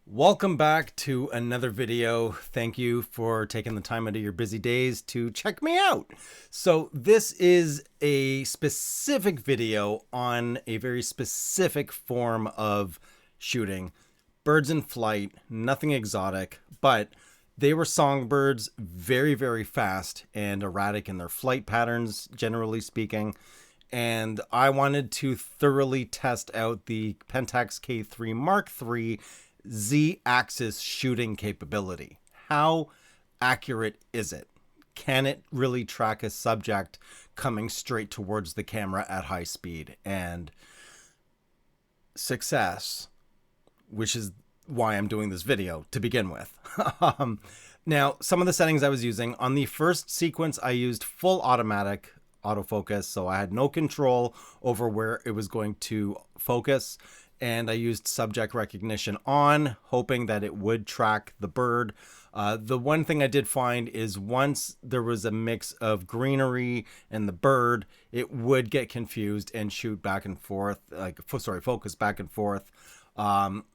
Welcome back to another video. Thank you for taking the time out of your busy days to check me out. So this is a specific video on a very specific form of shooting. Birds in flight, nothing exotic, but they were songbirds, very, very fast and erratic in their flight patterns, generally speaking. And I wanted to thoroughly test out the PENTAX K-3 III Z-axis shooting capability. How accurate is it? Can it really track a subject coming straight towards the camera at high speed? And success, which is why I'm doing this video to begin with. Now, some of the settings I was using on the first sequence, I used full automatic autofocus, so I had no control over where it was going to focus. And I used subject recognition on, hoping that it would track the bird. The one thing I did find is once there was a mix of greenery and the bird, it would get confused and shoot back and forth, focus back and forth,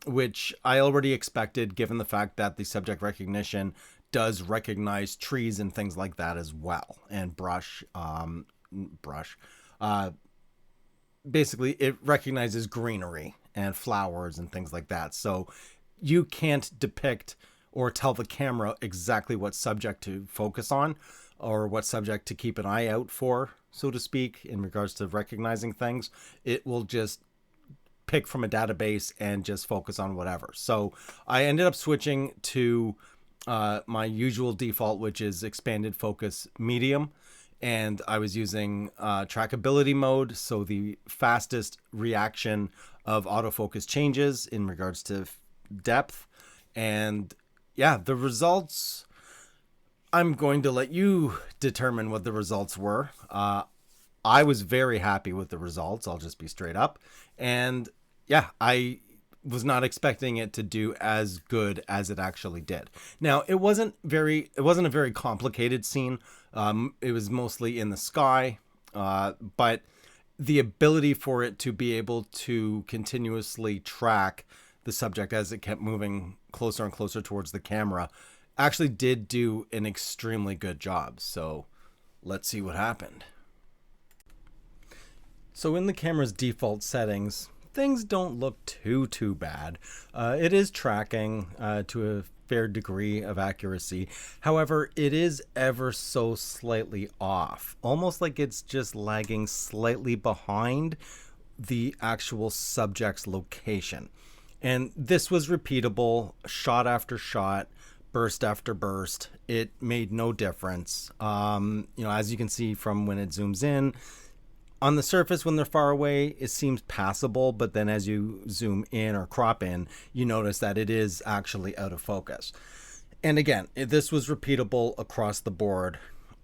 which I already expected given the fact that the subject recognition does recognize trees and things like that as well, and brush. Basically, it recognizes greenery and flowers and things like that. So you can't depict or tell the camera exactly what subject to focus on or what subject to keep an eye out for, so to speak, in regards to recognizing things. It will just pick from a database and just focus on whatever. So I ended up switching to my usual default, which is expanded focus medium. And I was using trackability mode, so the fastest reaction of autofocus changes in regards to depth. And yeah, the results, I'm going to let you determine what the results were. I was very happy with the results, I'll just be straight up. And yeah, I was not expecting it to do as good as it actually did. Now, it wasn't a very complicated scene. It was mostly in the sky, but the ability for it to be able to continuously track the subject as it kept moving closer and closer towards the camera actually did do an extremely good job. So let's see what happened. So in the camera's default settings, things don't look too bad. It is tracking to a fair degree of accuracy. However, it is ever so slightly off, almost like it's just lagging slightly behind the actual subject's location. And this was repeatable, shot after shot, burst after burst. It made no difference. As you can see from when it zooms in, on the surface, when they're far away, it seems passable, but then as you zoom in or crop in, you notice that it is actually out of focus. And again, this was repeatable across the board,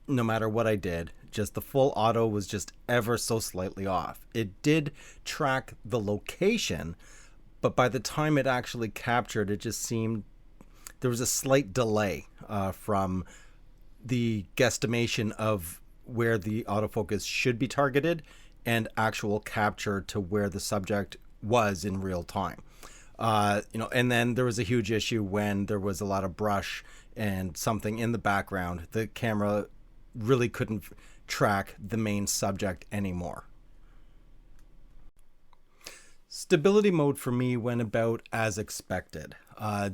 no matter what I did. Just the full auto was just ever so slightly off. It did track the location, but by the time it actually captured, it just seemed there was a slight delay from the guesstimation of where the autofocus should be targeted and actual capture to where the subject was in real time. And then there was a huge issue when there was a lot of brush and something in the background. The camera really couldn't track the main subject anymore. Stability mode for me went about as expected.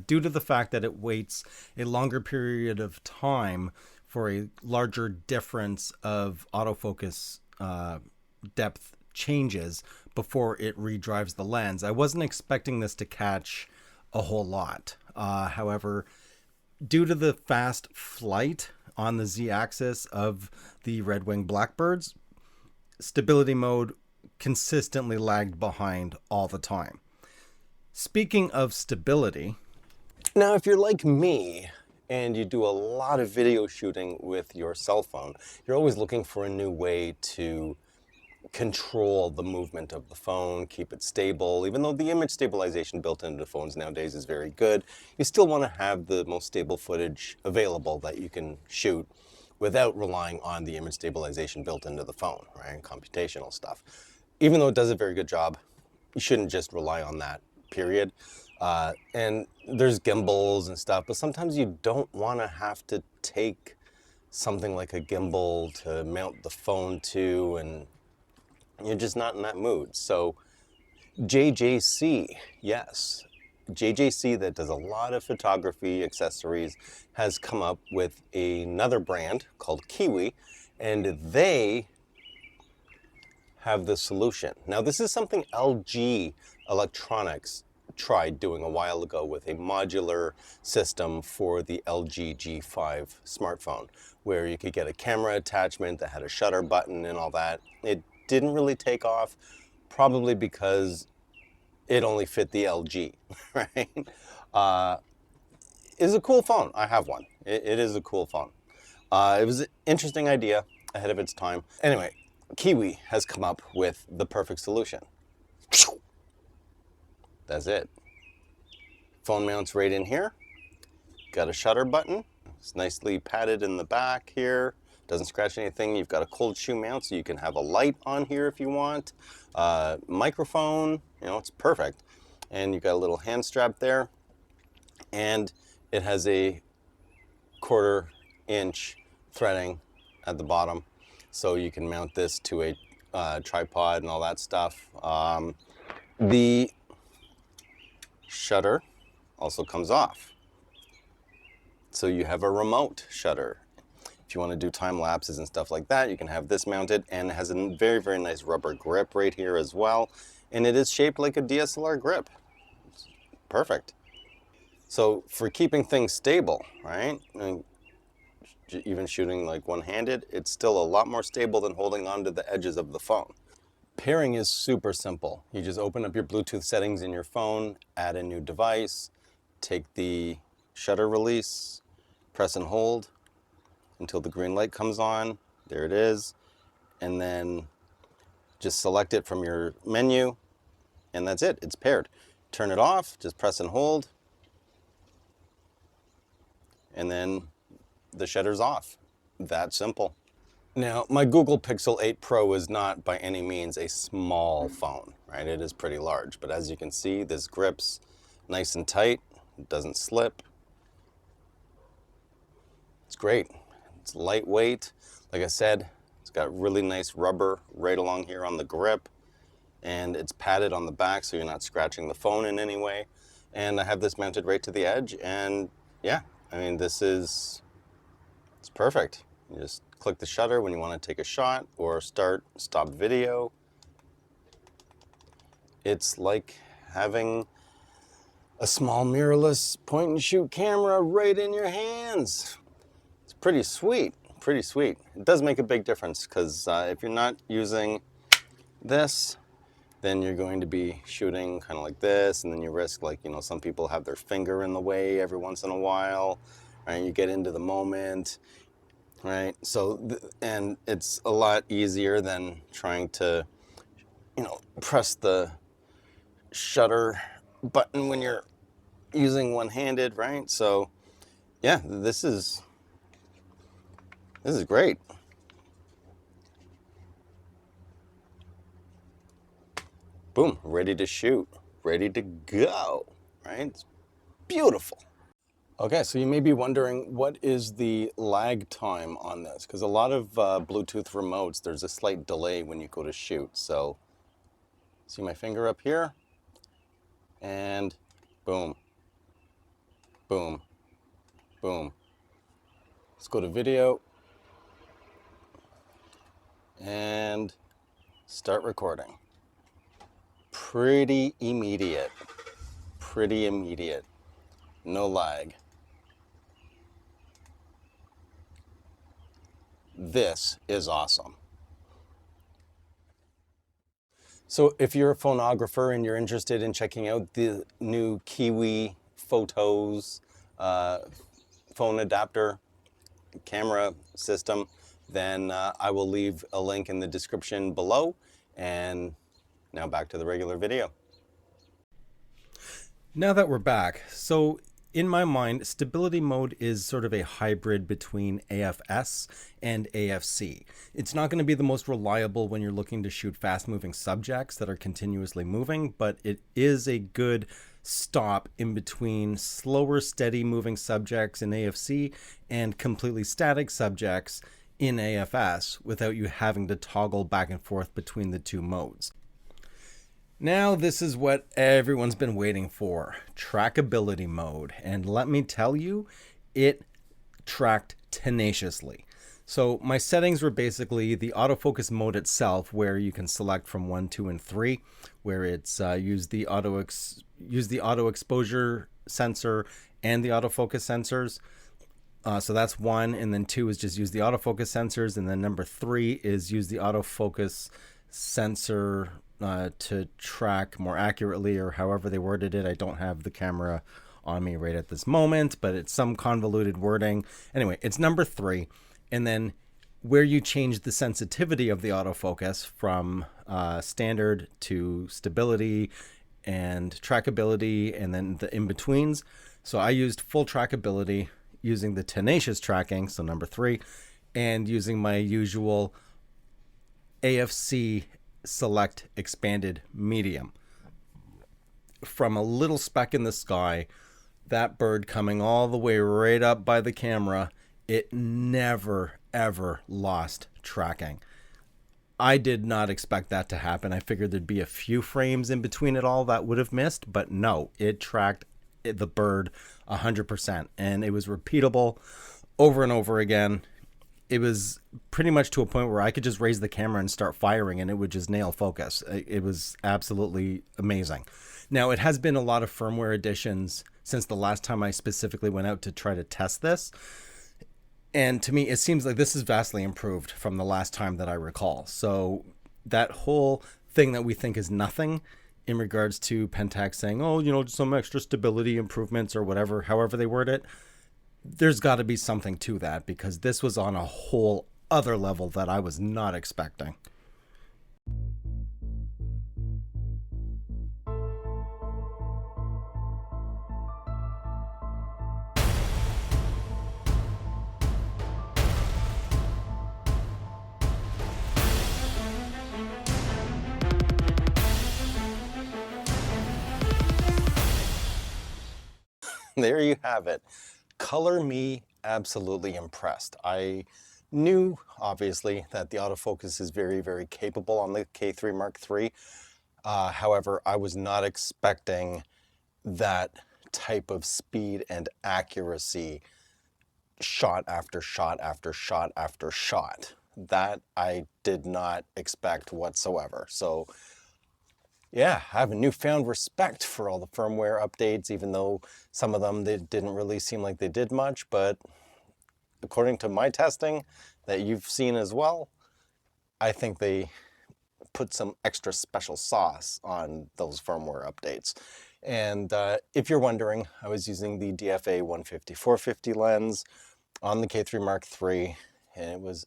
Due to the fact that it waits a longer period of time for a larger difference of autofocus depth changes before it redrives the lens. I wasn't expecting this to catch a whole lot. However, due to the fast flight on the Z-axis of the red-winged blackbirds, stability mode consistently lagged behind all the time. Speaking of stability, now if you're like me, and you do a lot of video shooting with your cell phone, you're always looking for a new way to control the movement of the phone, keep it stable. Even though the image stabilization built into the phones nowadays is very good, you still want to have the most stable footage available that you can shoot without relying on the image stabilization built into the phone, right? And computational stuff. Even though it does a very good job, you shouldn't just rely on that, period. And there's gimbals and stuff, but sometimes you don't want to have to take something like a gimbal to mount the phone to, and you're just not in that mood. So JJC, yes, JJC, that does a lot of photography accessories, has come up with another brand called Kiwi, and they have the solution. Now, this is something LG Electronics tried doing a while ago with a modular system for the LG G5 smartphone, where you could get a camera attachment that had a shutter button and all that. It didn't really take off, probably because it only fit the LG, right? It's a cool phone. I have one. It is a cool phone. It was an interesting idea ahead of its time. Anyway, Kiwi has come up with the perfect solution. That's it. Phone mounts right in here. Got a shutter button. It's nicely padded in the back here. Doesn't scratch anything. You've got a cold shoe mount, so you can have a light on here if you want. Microphone, you know, it's perfect. And you've got a little hand strap there. And it has a 1/4 inch threading at the bottom, so you can mount this to a tripod and all that stuff. The shutter also comes off, so you have a remote shutter. If you want to do time lapses and stuff like that, you can have this mounted, and it has a very, very nice rubber grip right here as well, and it is shaped like a DSLR grip. It's perfect. So for keeping things stable, right? Even shooting like one-handed, it's still a lot more stable than holding onto the edges of the phone. Pairing is super simple. You just open up your Bluetooth settings in your phone, add a new device, take the shutter release, press and hold until the green light comes on. There it is. And then just select it from your menu, and that's it. It's paired. Turn it off, just press and hold, and then the shutter's off. That simple. Now, my Google Pixel 8 Pro is not by any means a small phone, right? It is pretty large, but as you can see, this grips nice and tight. It doesn't slip. It's great. It's lightweight. Like I said, it's got really nice rubber right along here on the grip, and it's padded on the back so you're not scratching the phone in any way. And I have this mounted right to the edge, and yeah, I mean, it's perfect. You just click the shutter when you want to take a shot or stop video. It's like having a small mirrorless point and shoot camera right in your hands. It's pretty sweet, pretty sweet. It does make a big difference because if you're not using this, then you're going to be shooting kind of like this, and then you risk, like, you know, some people have their finger in the way every once in a while, right? You get into the moment, right? So, and it's a lot easier than trying to, you know, press the shutter button when you're using one-handed, right? So, yeah, this is great. Boom, ready to shoot, ready to go, right? It's beautiful. Okay, so you may be wondering, what is the lag time on this? Because a lot of Bluetooth remotes, there's a slight delay when you go to shoot. So, see my finger up here? And boom, boom, boom. Let's go to video and start recording. Pretty immediate, no lag. This is awesome. So if you're a phonographer and you're interested in checking out the new Kiwi Photos phone adapter camera system, then I will leave a link in the description below. And now back to the regular video. Now that we're back, so in my mind, stability mode is sort of a hybrid between AF-S and AF-C. It's not going to be the most reliable when you're looking to shoot fast-moving subjects that are continuously moving, but it is a good stop in between slower, steady moving subjects in AFC and completely static subjects in AFS without you having to toggle back and forth between the two modes. Now, this is what everyone's been waiting for, trackability mode. And let me tell you, it tracked tenaciously. So my settings were basically the autofocus mode itself, where you can select from 1, 2, and 3, where it's use the auto exposure sensor and the autofocus sensors. So that's 1, and then 2 is just use the autofocus sensors, and then number 3 is use the autofocus sensor to track more accurately, or however they worded it. I don't have the camera on me right at this moment, but it's some convoluted wording. Anyway, it's number 3, and then where you change the sensitivity of the autofocus from standard to stability and trackability, and then the in-betweens. So I used full trackability using the tenacious tracking, so number 3, and using my usual AFC select expanded medium. From a little speck in the sky, that bird coming all the way right up by the camera, it never ever lost tracking. I did not expect that to happen. I figured there'd be a few frames in between it all that would have missed, but no, it tracked the bird 100%, and it was repeatable over and over again. It was pretty much to a point where I could just raise the camera and start firing and it would just nail focus. It was absolutely amazing. Now, it has been a lot of firmware additions since the last time I specifically went out to try to test this. And to me, it seems like this is vastly improved from the last time that I recall. So that whole thing that we think is nothing in regards to PENTAX saying, oh, some extra stability improvements or whatever, however they word it, there's got to be something to that, because this was on a whole other level that I was not expecting. There you have it. Color me absolutely impressed. I knew, obviously, that the autofocus is very, very capable on the K3 Mark III. However, I was not expecting that type of speed and accuracy shot after shot after shot after shot. That I did not expect whatsoever. So yeah, I have a newfound respect for all the firmware updates, even though some of them, they didn't really seem like they did much. But according to my testing that you've seen as well, I think they put some extra special sauce on those firmware updates. And if you're wondering, I was using the DFA 150-450 lens on the K3 Mark III, and it was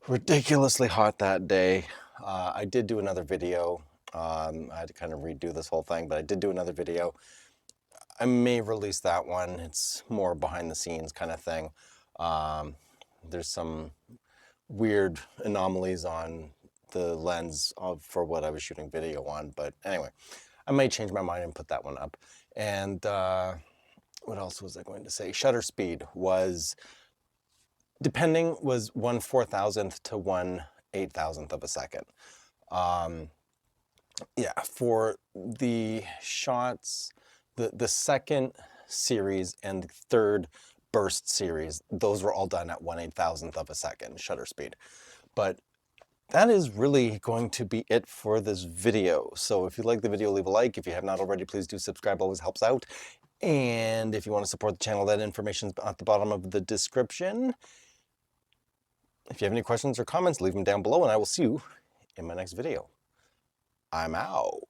ridiculously hot that day. I did do another video. I had to kind of redo this whole thing, but I did do another video. I may release that one. It's more behind the scenes kind of thing. There's some weird anomalies on the lens for what I was shooting video on, but anyway, I may change my mind and put that one up. And what else was I going to say? Shutter speed was, depending, was 1/4000th to 1/8000th of a second. Yeah, for the shots, the second series and third burst series, those were all done at 1/8000th of a second shutter speed. But that is really going to be it for this video. So if you like the video, leave a like. If you have not already, please do subscribe, always helps out. And if you want to support the channel, that information is at the bottom of the description. If you have any questions or comments, leave them down below, and I will see you in my next video. I'm out.